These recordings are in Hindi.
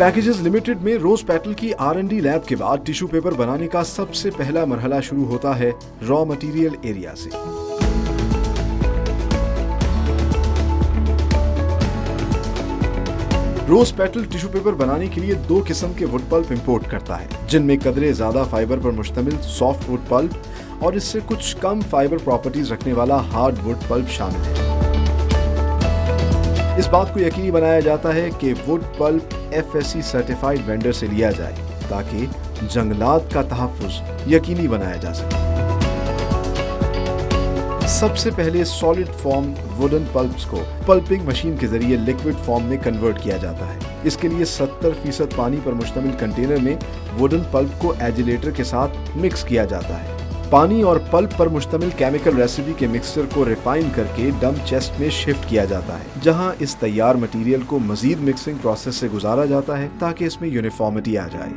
पैकेजेस लिमिटेड में रोज पेटल की R&D लैब के बाद टिश्यू पेपर बनाने का सबसे पहला मरहला शुरू होता है रॉ मटेरियल एरिया से। रोज पेटल टिश्यू पेपर बनाने के लिए 2 किस्म के वुड पल्प इंपोर्ट करता है, जिनमें कदरे ज्यादा फाइबर पर मुश्तमिल सॉफ्ट वुड पल्प और इससे कुछ कम फाइबर प्रॉपर्टीज रखने वाला हार्ड वुड पल्प शामिल है। इस बात को यकीनी बनाया जाता है कि wood pulp FSC certified vendor से लिया जाए ताकि जंगलात का तहफ्फुज यकीनी बनाया जा सके। सबसे पहले सॉलिड फॉर्म वुडन पल्प्स को पल्पिंग मशीन के जरिए लिक्विड फॉर्म में कन्वर्ट किया जाता है। इसके लिए 70% पानी पर मुश्तमिल कंटेनर में वुडन पल्प को एजिलेटर के साथ मिक्स किया जाता है। पानी और पल्प पर मुश्तमिल केमिकल रेसिपी के मिक्सचर को रिफाइन करके डम चेस्ट में शिफ्ट किया जाता है, जहां इस तैयार मटेरियल को मजीद मिक्सिंग प्रोसेस से गुजारा जाता है ताकि इसमें यूनिफॉर्मिटी आ जाए।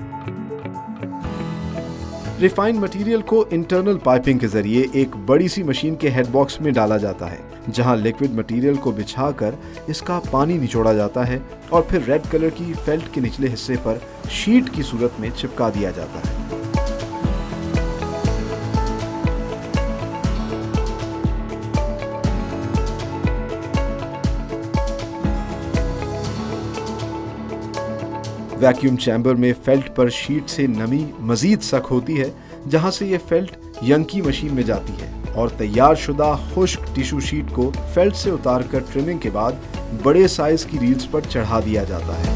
रिफाइंड मटेरियल को इंटरनल पाइपिंग के जरिए एक बड़ी सी मशीन के हेड बॉक्स में डाला जाता है, जहां लिक्विड मटेरियल को बिछाकर इसका पानी निचोड़ा जाता है और फिर रेड कलर की फेल्ट के निचले हिस्से पर शीट की सूरत में चिपका दिया जाता है। वैक्यूम चैम्बर में फेल्ट पर शीट से नमी मजीद सख्त होती है, जहां से ये फेल्ट यंकी मशीन में जाती है और तैयार शुदा खुश्क टिश्यू शीट को फेल्ट से उतारकर ट्रिमिंग के बाद बड़े साइज की रील्स पर चढ़ा दिया जाता है।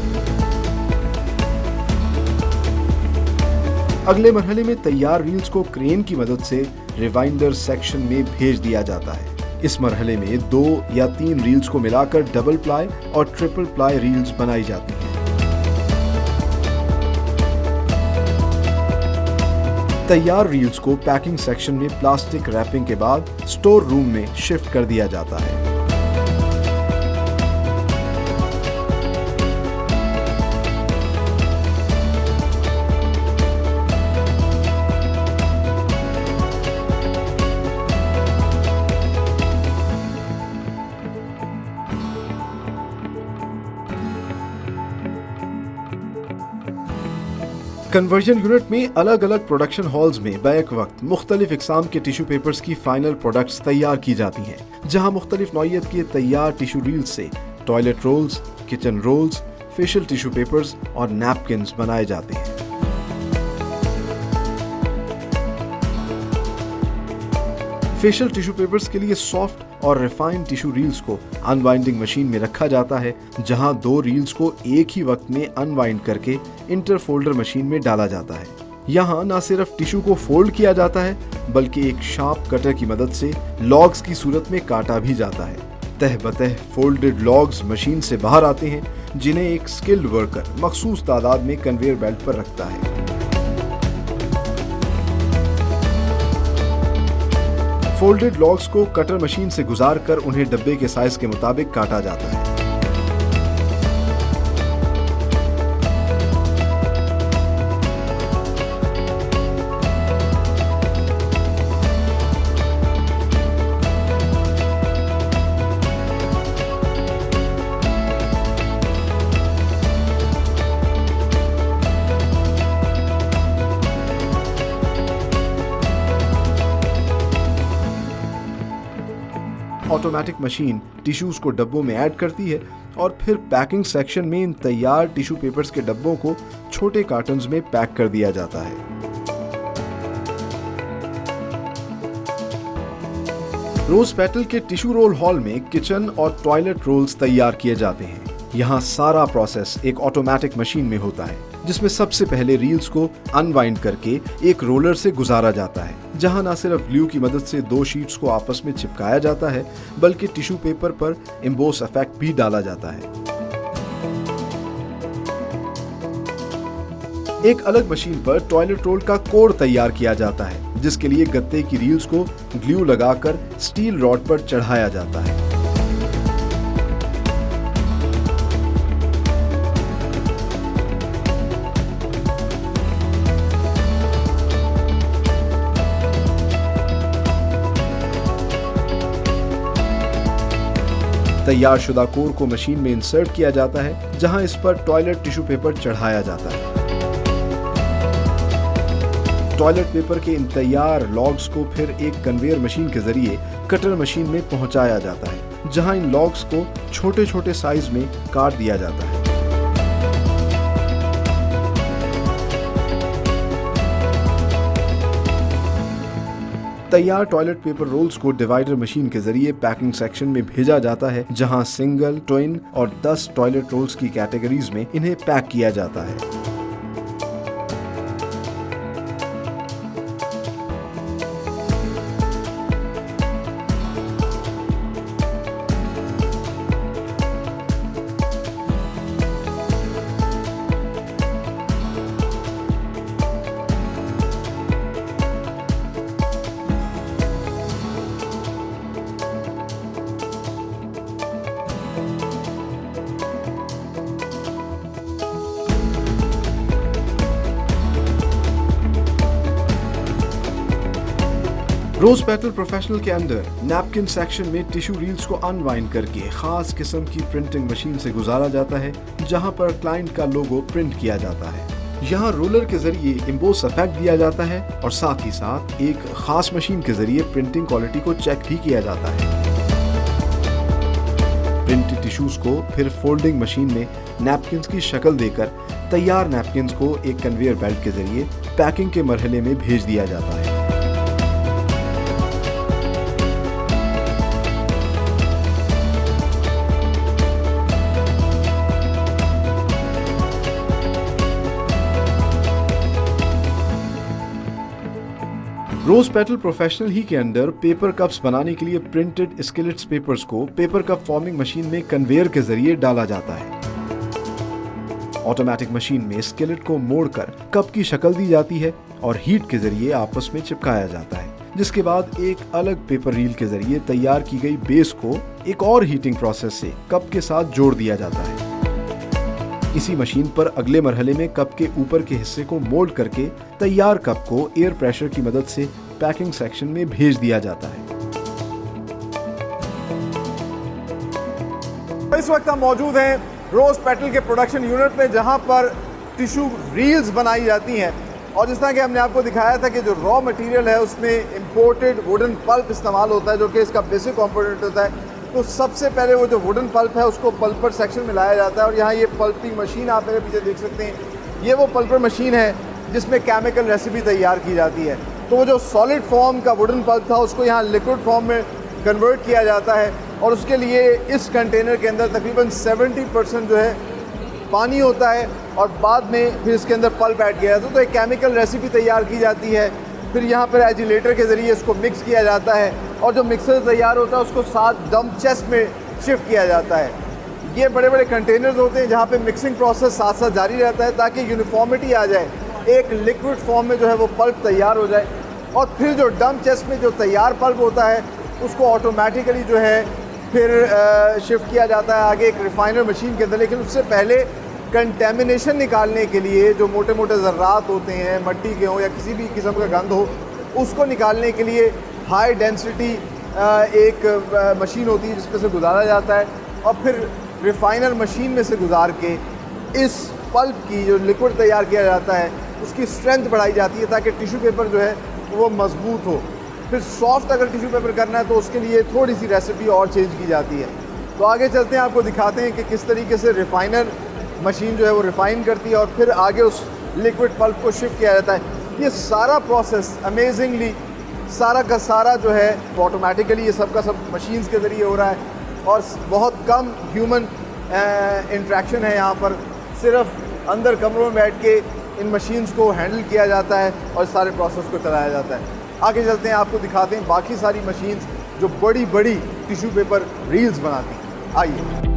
अगले मरहले में तैयार रील्स को क्रेन की मदद से रिवाइंडर सेक्शन में भेज दिया जाता है। इस मरहले में 2 या 3 रील्स को मिलाकर डबल प्लाई और ट्रिपल प्लाई रील्स बनाई जाती हैं। तैयार रील्स को पैकिंग सेक्शन में प्लास्टिक रैपिंग के बाद स्टोर रूम में शिफ्ट कर दिया जाता है। कन्वर्जन यूनिट में अलग अलग प्रोडक्शन हॉल्स में बैक वक्त मुख्तलिफ इकसाम के टिश्यू पेपर्स की फाइनल प्रोडक्ट्स तैयार की जाती हैं, जहां मुख्तलिफ नौइयत के तैयार टिश्यू रील्स से toilet rolls, kitchen rolls, facial tissue papers और नैपकिन्स बनाए जाते हैं। फेशियल टिश्यू पेपर्स के लिए सॉफ्ट और रिफाइंड टिश्यू रील्स को अनवाइंडिंग मशीन में रखा जाता है, जहां 2 रील्स को एक ही वक्त में अनवाइंड करके इंटरफोल्डर मशीन में डाला जाता है। यहां न सिर्फ टिश्यू को फोल्ड किया जाता है, बल्कि एक शार्प कटर की मदद से लॉग्स की सूरत में काटा भी जाता है। तह बतह फोल्डेड लॉग्स मशीन से बाहर आते हैं, जिन्हें एक स्किल्ड वर्कर मखसूस तादाद में कन्वेयर बेल्ट पर रखता है। फोल्डेड लॉग्स को कटर मशीन से गुजारकर उन्हें डब्बे के साइज के मुताबिक काटा जाता है। ऑटोमेटिक मशीन टिश्यूज को डब्बों में ऐड करती है और फिर पैकिंग सेक्शन में इन तैयार टिश्यू पेपर्स के डब्बों को छोटे कार्टन्स में पैक कर दिया जाता है। रोज पेटल के टिश्यू रोल हॉल में किचन और टॉयलेट रोल्स तैयार किए जाते हैं। यहाँ सारा प्रोसेस एक ऑटोमेटिक मशीन में होता है, जिसमें सबसे पहले रील्स को अनवाइंड करके एक रोलर से गुजारा जाता है, जहां न सिर्फ ग्लू की मदद से 2 शीट्स को आपस में चिपकाया जाता है, बल्कि टिश्यू पेपर पर एम्बोस इफेक्ट भी डाला जाता है। एक अलग मशीन पर टॉयलेट रोल का कोड तैयार किया जाता है, जिसके लिए गत्ते की रील्स को ग्लू लगाकर स्टील रॉड पर चढ़ाया जाता है। तैयार शुदा कोर को मशीन में इंसर्ट किया जाता है, जहां इस पर टॉयलेट टिश्यू पेपर चढ़ाया जाता है। टॉयलेट पेपर के इन तैयार लॉग्स को फिर एक कन्वेयर मशीन के जरिए कटर मशीन में पहुंचाया जाता है, जहां इन लॉग्स को छोटे छोटे साइज में काट दिया जाता है। तैयार टॉयलेट पेपर रोल्स को डिवाइडर मशीन के जरिए पैकिंग सेक्शन में भेजा जाता है, जहां सिंगल, ट्विन और 10 टॉयलेट रोल्स की कैटेगरीज में इन्हें पैक किया जाता है। रोज पेटल प्रोफेशनल के अंदर नैपकिन सेक्शन में टिश्यू रील्स को अनवाइंड करके खास किस्म की प्रिंटिंग मशीन से गुजारा जाता है, जहां पर क्लाइंट का लोगो प्रिंट किया जाता है। यहाँ रोलर के जरिए एम्बोस इफेक्ट दिया जाता है और साथ ही साथ एक खास मशीन के जरिए प्रिंटिंग क्वालिटी को चेक भी किया जाता है। प्रिंटेड टिश्यूज को फिर फोल्डिंग मशीन में नैपकिन्स की शक्ल देकर तैयार नैपकिन्स को एक कन्वेयर बेल्ट के जरिए पैकिंग के मरहले में भेज दिया जाता है। रोज पेटल प्रोफेशनल ही के अंदर पेपर कप्स बनाने के लिए प्रिंटेड स्किलेट्स पेपर्स को पेपर कप फॉर्मिंग मशीन में कन्वेयर के जरिए डाला जाता है। ऑटोमेटिक मशीन में स्किलेट को मोड़कर कप की शक्ल दी जाती है और हीट के जरिए आपस में चिपकाया जाता है, जिसके बाद एक अलग पेपर रील के जरिए तैयार की गई बेस को एक और हीटिंग प्रोसेस से कप के साथ जोड़ दिया जाता है। इसी मशीन पर अगले मरहले में कप के ऊपर के हिस्से को मोल्ड करके तैयार कप को एयर प्रेशर की मदद से पैकिंग सेक्शन में भेज दिया जाता है। इस वक्त हम मौजूद हैं रोज पेटल के प्रोडक्शन यूनिट में, जहां पर टिश्यू रील्स बनाई जाती हैं। और जिस तरह कि हमने आपको दिखाया था कि जो रॉ मटेरियल है उसमें इंपोर्टेड वुडन पल्प इस्तेमाल होता है, जो कि इसका बेसिक कंपोनेंट होता है। तो सबसे पहले वो जो वुडन पल्प है उसको पल्पर सेक्शन में लाया जाता है। और यहाँ ये पल्पिंग मशीन आप मेरे पीछे देख सकते हैं, ये वो पल्पर मशीन है जिसमें केमिकल रेसिपी तैयार की जाती है। तो वो जो सॉलिड फॉर्म का वुडन पल्प था उसको यहाँ लिक्विड फॉर्म में कन्वर्ट किया जाता है और उसके लिए इस कंटेनर के अंदर तकरीबन 70% जो है पानी होता है और बाद में फिर इसके अंदर पल्प ऐड किया जाता है। तो एक केमिकल रेसिपी तैयार की जाती है। फिर यहाँ पर एजिलेटर के ज़रिए इसको मिक्स किया जाता है और जो मिक्सर तैयार होता है उसको साथ डंप चेस्ट में शिफ्ट किया जाता है। ये बड़े बड़े कंटेनर्स होते हैं जहाँ पे मिक्सिंग प्रोसेस साथ साथ जारी रहता है ताकि यूनिफॉर्मिटी आ जाए, एक लिक्विड फॉर्म में जो है वो पल्प तैयार हो जाए। और फिर जो डंप चेस्ट में जो तैयार पल्प होता है उसको ऑटोमेटिकली जो है फिर शिफ्ट किया जाता है आगे एक रिफाइनर मशीन के अंदर। लेकिन उससे पहले कंटेमिनेशन निकालने के लिए जो मोटे मोटे ज़र्रात होते हैं, मट्टी के हों या किसी भी किस्म का गंद हो, उसको निकालने के लिए हाई डेंसिटी एक मशीन होती है जिसमें से गुजारा जाता है और फिर रिफाइनर मशीन में से गुजार के इस पल्प की जो लिक्विड तैयार किया जाता है उसकी स्ट्रेंथ बढ़ाई जाती है ताकि टिश्यू पेपर जो है वो मजबूत हो। फिर सॉफ्ट अगर टिश्यू पेपर करना है तो उसके लिए थोड़ी सी रेसिपी और चेंज की जाती है। तो आगे चलते हैं, आपको दिखाते हैं कि किस तरीके से रिफाइनर मशीन जो है वो रिफ़ाइन करती है और फिर आगे उस लिक्विड पल्प को शिफ्ट किया जाता है। ये सारा प्रोसेस अमेजिंगली सारा का सारा जो है ऑटोमेटिकली ये सब का सब मशीन्स के ज़रिए हो रहा है और बहुत कम ह्यूमन इंट्रैक्शन है यहाँ पर। सिर्फ अंदर कमरों में बैठ के इन मशीन्स को हैंडल किया जाता है और सारे प्रोसेस को चलाया जाता है। आगे चलते हैं, आपको दिखाते हैं बाकी सारी मशीन्स जो बड़ी बड़ी टिश्यू पेपर रील्स बनाती हैं। आइए।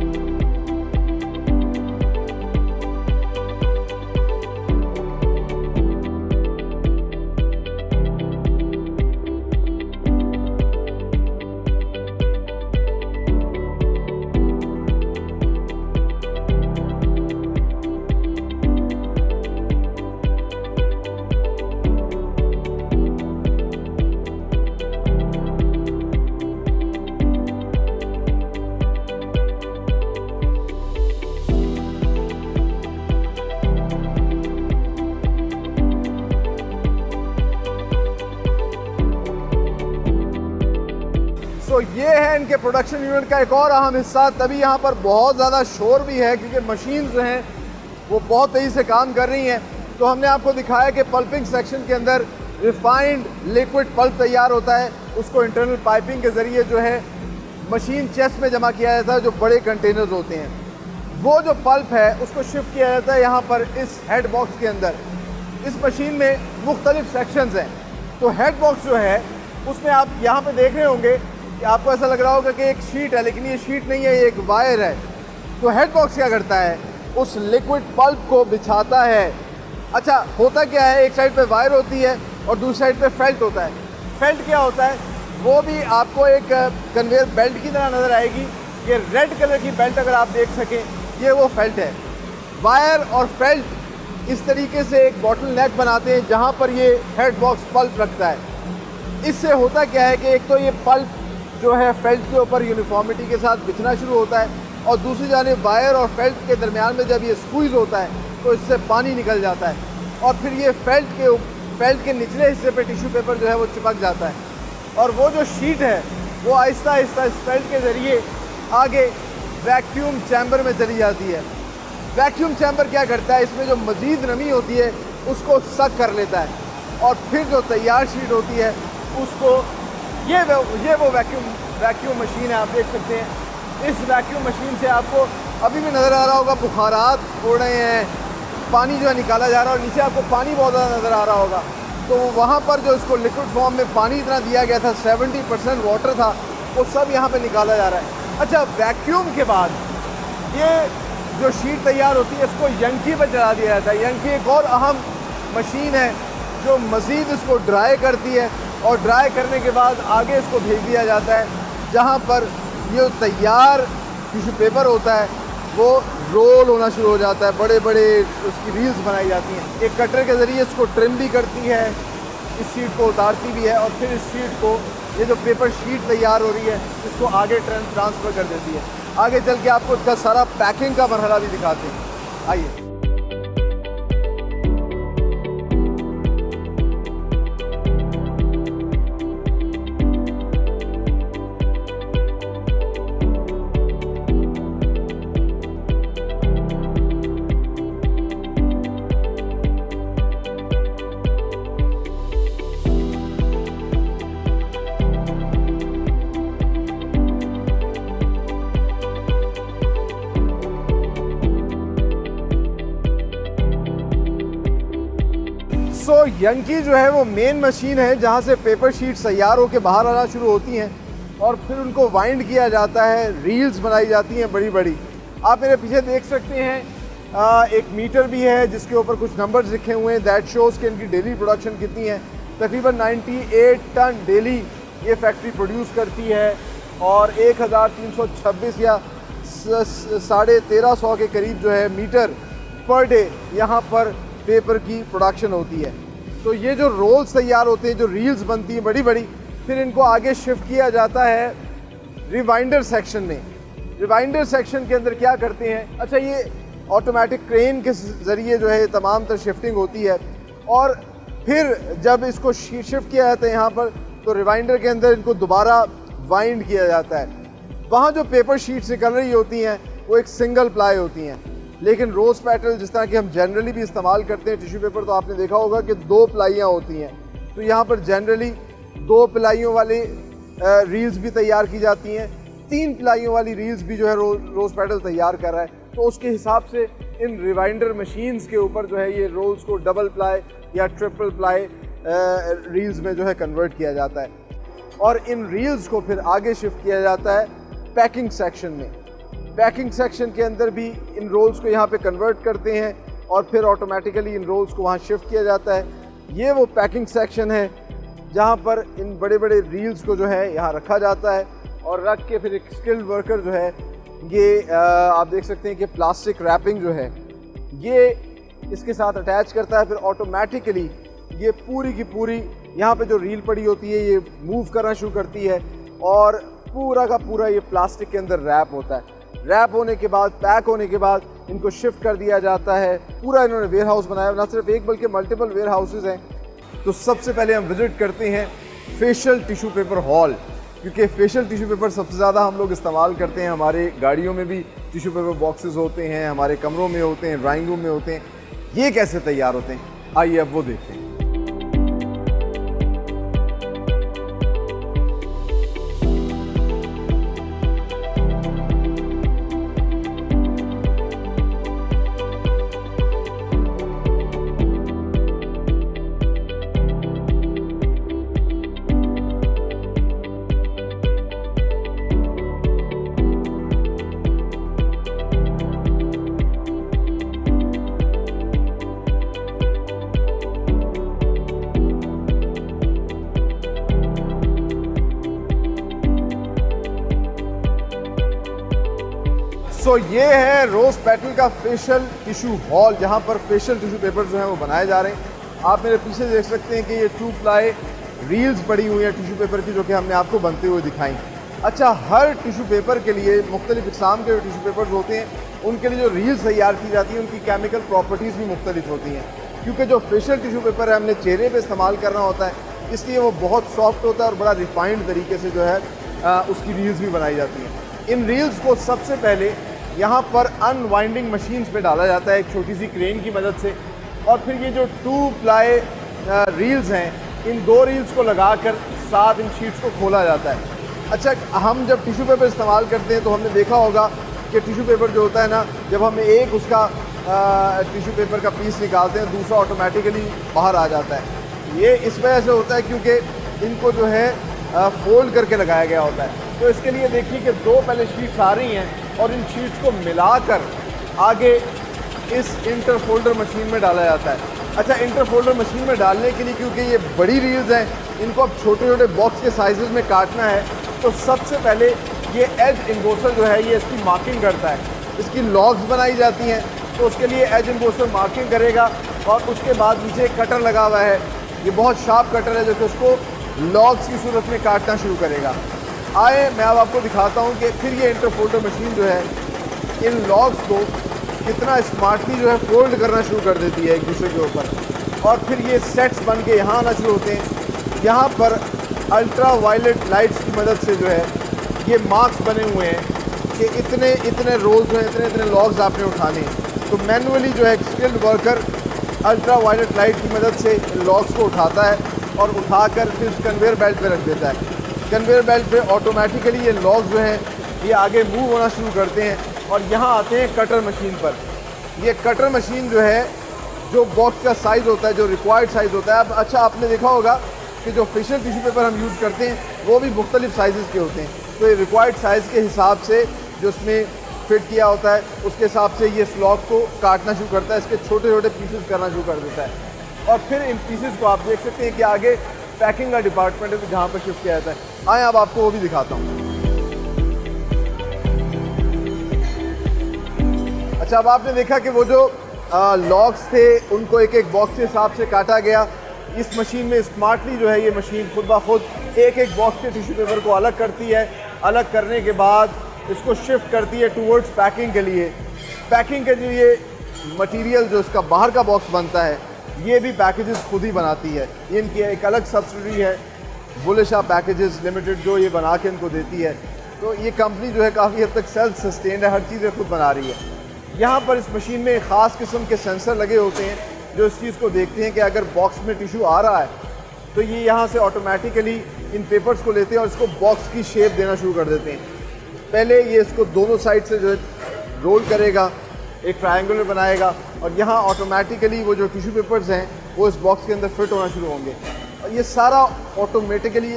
सो ये है इनके प्रोडक्शन यूनिट का एक और अहम हिस्सा। तभी यहाँ पर बहुत ज़्यादा शोर भी है क्योंकि मशीन जो हैं वो बहुत तेज़ी से काम कर रही हैं। तो हमने आपको दिखाया कि पल्पिंग सेक्शन के अंदर रिफाइंड लिक्विड पल्प तैयार होता है, उसको इंटरनल पाइपिंग के ज़रिए जो है मशीन चेस्ट में जमा किया जाता है, जो बड़े कंटेनर्स होते हैं। वो जो पल्प है उसको शिफ्ट किया जाता है यहाँ पर इस हेड बॉक्स के अंदर। इस मशीन में मुख्तलिफ सेक्शंस हैं। तो हेड बॉक्स जो है उसमें आप यहाँ पे देख रहे होंगे कि आपको ऐसा लग रहा होगा कि एक शीट है, लेकिन ये शीट नहीं है, ये एक वायर है। तो हेड बॉक्स क्या करता है, उस लिक्विड पल्प को बिछाता है। अच्छा, होता क्या है, एक साइड पे वायर होती है और दूसरी साइड पे फेल्ट होता है। फेल्ट क्या होता है, वो भी आपको एक कन्वेयर बेल्ट की तरह नज़र आएगी। ये रेड कलर की बेल्ट अगर आप देख सकें, ये वो फेल्ट है। वायर और फेल्ट इस तरीके से एक बॉटल नेक बनाते हैं जहाँ पर ये हेड बॉक्स पल्प रखता है। इससे होता क्या है कि एक तो ये पल्प जो है फेल्ट के ऊपर यूनिफॉर्मिटी के साथ बिछना शुरू होता है, और दूसरी जानिब वायर और फेल्ट के दरमियान में जब ये स्क्वीज़ होता है तो इससे पानी निकल जाता है, और फिर ये फेल्ट के निचले हिस्से पे टिश्यू पेपर जो है वो चिपक जाता है, और वो जो शीट है वो आहिस्ता आहिस्ता इस फेल्ट के ज़रिए आगे वैक्यूम चैम्बर में चली जाती है। वैक्यूम चैम्बर क्या करता है, इसमें जो मज़ीद नमी होती है उसको सक कर लेता है, और फिर जो तैयार शीट होती है उसको ये वो वैक्यूम मशीन है, आप देख सकते हैं। इस वैक्यूम मशीन से आपको अभी भी नज़र आ रहा होगा बुखारात हो रहे हैं, पानी जो है निकाला जा रहा है, और नीचे आपको पानी बहुत ज़्यादा नज़र आ रहा होगा। तो वहाँ पर जो इसको लिक्विड फॉर्म में पानी इतना दिया गया था, 70% वाटर था, वो सब यहाँ पे निकाला जा रहा है। अच्छा, वैक्यूम के बाद ये जो शीट तैयार होती है इसको यंकी पर चला दिया जाता है। यंकी एक और अहम मशीन है जो मज़ीद इसको ड्राई करती है, और ड्राई करने के बाद आगे इसको भेज दिया जाता है जहाँ पर ये तैयार टिश्यू पेपर होता है वो रोल होना शुरू हो जाता है, बड़े बड़े उसकी रील्स बनाई जाती हैं। एक कटर के ज़रिए इसको ट्रिम भी करती है, इस शीट को उतारती भी है, और फिर इस शीट को, ये जो पेपर शीट तैयार हो रही है, इसको आगे ट्रांसफ़र कर देती है। आगे चल के आपको इसका सारा पैकिंग का मरहला भी दिखाते हैं, आइए। सो यंकी जो है वो मेन मशीन है जहाँ से पेपर शीट तैयार होकर बाहर आना शुरू होती हैं, और फिर उनको वाइंड किया जाता है, रील्स बनाई जाती हैं बड़ी बड़ी। आप मेरे पीछे देख सकते हैं एक मीटर भी है जिसके ऊपर कुछ नंबर्स लिखे हुए हैं। दैट शोज़ कि इनकी डेली प्रोडक्शन कितनी है। तकरीबन 98 टन डेली ये फैक्ट्री प्रोड्यूस करती है, और 1326 या 1350 के करीब जो है मीटर पर डे यहाँ पर पेपर की प्रोडक्शन होती है। तो ये जो रोल्स तैयार होते हैं, जो रील्स बनती हैं बड़ी बड़ी, फिर इनको आगे शिफ्ट किया जाता है रिवाइंडर सेक्शन में। रिवाइंडर सेक्शन के अंदर क्या करते हैं, अच्छा, ये ऑटोमेटिक क्रेन के ज़रिए जो है तमाम तर शिफ्टिंग होती है, और फिर जब इसको शिफ्ट किया जाता है यहाँ पर, तो रिवाइंडर के अंदर इनको दोबारा वाइंड किया जाता है। वहाँ जो पेपर शीट्स निकल रही होती हैं वो एक सिंगल प्लाई होती हैं, लेकिन रोज़ पेटल जिस तरह कि हम जनरली भी इस्तेमाल करते हैं टिश्यू पेपर, तो आपने देखा होगा कि 2 प्लाइयाँ होती हैं। तो यहाँ पर जनरली 2 प्लाइयों वाली रील्स भी तैयार की जाती हैं, 3 प्लाइयों वाली रील्स भी जो है रोज़ पेटल तैयार कर रहा है। तो उसके हिसाब से इन रिवाइंडर मशीन्स के ऊपर जो है ये रोल्स को डबल प्लाई या ट्रिपल प्लाई रील्स में जो है कन्वर्ट किया जाता है, और इन रील्स को फिर आगे शिफ्ट किया जाता है पैकिंग सेक्शन में। पैकिंग सेक्शन के अंदर भी इन रोल्स को यहाँ पे कन्वर्ट करते हैं, और फिर ऑटोमेटिकली इन रोल्स को वहाँ शिफ्ट किया जाता है। ये वो पैकिंग सेक्शन है जहाँ पर इन बड़े बड़े रील्स को जो है यहाँ रखा जाता है, और रख के फिर एक स्किल्ड वर्कर जो है ये आप देख सकते हैं कि प्लास्टिक रैपिंग जो है ये इसके साथ अटैच करता है। फिर ऑटोमेटिकली ये पूरी की पूरी यहाँ पे जो रील पड़ी होती है ये मूव करना शुरू करती है, और पूरा का पूरा ये प्लास्टिक के अंदर रैप होता है। रैप होने के बाद, पैक होने के बाद इनको शिफ्ट कर दिया जाता है। पूरा इन्होंने वेयर हाउस बनाया, ना सिर्फ एक बल्कि मल्टीपल वेयर हाउसेज हैं। तो सबसे पहले हम विजिट करते हैं फेशियल टिश्यू पेपर हॉल। क्योंकि फेशियल टिश्यू पेपर सबसे ज़्यादा हम लोग इस्तेमाल करते हैं। हमारे गाड़ियों में भी टिश्यू पेपर बॉक्सेस होते हैं, हमारे कमरों में होते हैं, ड्राइंग रूम में होते हैं। ये कैसे तैयार होते हैं, आइए अब वो देखते हैं। सो ये है रोज पेटल का फेशियल टिश्यू हॉल, जहाँ पर फेशियल टिश्यू पेपर जो हैं वो बनाए जा रहे हैं। आप मेरे पीछे देख सकते हैं कि ये 2 प्लाई रील्स पड़ी हुई हैं टिश्यू पेपर की, जो कि हमने आपको बनते हुए दिखाई। अच्छा, हर टिश्यू पेपर के लिए मुख्तलिफ इक़साम के जो टिश्यू पेपर होते हैं, उनके लिए जो रील्स तैयार की जाती हैं, उनकी केमिकल प्रॉपर्टीज़ भी मुख्तलिफ होती हैं। क्योंकि जो फेशियल टिश्यू पेपर है हमने चेहरे पर इस्तेमाल करना होता है, इसलिए वो बहुत सॉफ्ट होता है और बड़ा रिफाइंड तरीके से जो है उसकी रील्स भी बनाई जाती हैं। इन रील्स को सबसे पहले यहाँ पर अनवाइंडिंग मशीन्स पे डाला जाता है एक छोटी सी क्रेन की मदद से, और फिर ये जो 2 प्लाई रील्स हैं, इन 2 रील्स को लगाकर साथ इन शीट्स को खोला जाता है। अच्छा, हम जब टिश्यू पेपर इस्तेमाल करते हैं तो हमने देखा होगा कि टिश्यू पेपर जो होता है ना, जब हम एक उसका टिश्यू पेपर का पीस निकालते हैं, दूसरा ऑटोमेटिकली बाहर आ जाता है। ये इस वजह से होता है क्योंकि इनको जो है फोल्ड करके लगाया गया होता है। तो इसके लिए देखिए कि 2 पहले शीट्स आ रही हैं और इन शीट्स को मिलाकर आगे इस इंटर फोल्डर मशीन में डाला जाता है। अच्छा, इंटर फोल्डर मशीन में डालने के लिए, क्योंकि ये बड़ी रील्स हैं, इनको अब छोटे छोटे बॉक्स के साइजेस में काटना है, तो सबसे पहले ये एज इम्बोसर जो है ये इसकी मार्किंग करता है। इसकी लॉग्स बनाई जाती हैं, तो उसके लिए एज इम्बोसर मार्किंग करेगा और उसके बाद नीचे कटर लगा हुआ है। ये बहुत शार्प कटर है जो कि उसको लॉग्स की सूरत में काटना शुरू करेगा। आए मैं अब आपको दिखाता हूँ कि फिर ये इंटर फोल्डर मशीन जो है इन लॉग्स को कितना स्मार्टली जो है फोल्ड करना शुरू कर देती है एक दूसरे के ऊपर, और फिर ये सेट्स बन के यहाँ आना शुरू होते हैं। यहाँ पर अल्ट्रा वायलेट लाइट्स की मदद से जो है ये मार्क्स बने हुए हैं कि इतने इतने रोल्स हैं, इतने इतने लॉग्स आपने उठाने हैं। तो मैनुअली जो है skilled worker ultraviolet light की मदद से लॉग्स को उठाता है और उठाकर फिर उस कन्वेयर बेल्ट पे रख देता है। कन्वेयर बेल्ट पे ऑटोमेटिकली ये लॉग्स जो हैं ये आगे मूव होना शुरू करते हैं और यहाँ आते हैं कटर मशीन पर। ये कटर मशीन जो है, जो बॉक्स का साइज़ होता है, जो रिक्वायर्ड साइज़ होता है। अब अच्छा, आपने देखा होगा कि जो फेशियल टिश्यू पेपर हम यूज़ करते हैं वो भी मुख्तलिफ साइज़ के होते हैं। तो ये रिक्वायर्ड साइज़ के हिसाब से जो उसमें फिट किया होता है, उसके हिसाब से ये स्लॉग को काटना शुरू करता है, इसके छोटे छोटे पीसेस करना शुरू कर देता है। और फिर इन पीसेस को आप देख सकते हैं कि आगे पैकिंग का डिपार्टमेंट है जहाँ पर शिफ्ट किया जाता है। आए अब आपको वो भी दिखाता हूँ। अच्छा, अब आपने देखा कि वो जो लॉग्स थे उनको एक एक बॉक्स के हिसाब से काटा गया। इस मशीन में स्मार्टली जो है ये मशीन खुद ब खुद एक एक बॉक्स के टिश्यू पेपर को अलग करती है। अलग करने के बाद इसको शिफ्ट करती है टूवर्ड्स पैकिंग के लिए। पैकिंग के लिए मटेरियल जो इसका बाहर का बॉक्स बनता है, ये भी पैकेजेस खुद ही बनाती है। ये इनकी एक अलग सब्सिडरी है, बुले शाह पैकेजेस लिमिटेड, जो ये बना के इनको देती है। तो ये कंपनी जो है काफ़ी हद तक सेल्फ सस्टेन्ड है, हर चीज़ खुद बना रही है। यहाँ पर इस मशीन में ख़ास किस्म के सेंसर लगे होते हैं जो इस चीज़ को देखते हैं कि अगर बॉक्स में टिश्यू आ रहा है तो ये यहाँ से ऑटोमेटिकली इन पेपर्स को लेते हैं और इसको बॉक्स की शेप देना शुरू कर देते हैं। पहले ये इसको दोनों साइड से जो है रोल करेगा, एक ट्रायंगुलर बनाएगा और यहाँ ऑटोमेटिकली वो जो टिश्यू पेपर्स हैं वो इस बॉक्स के अंदर फिट होना शुरू होंगे। और ये सारा ऑटोमेटिकली,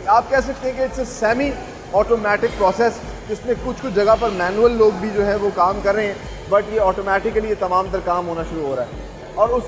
आप कह सकते हैं कि it's a semi automatic process, जिसमें कुछ जगह पर मैनुअल लोग भी जो है वो काम कर रहे हैं, बट ये ऑटोमेटिकली ये तमाम तर काम होना शुरू हो रहा है। और उस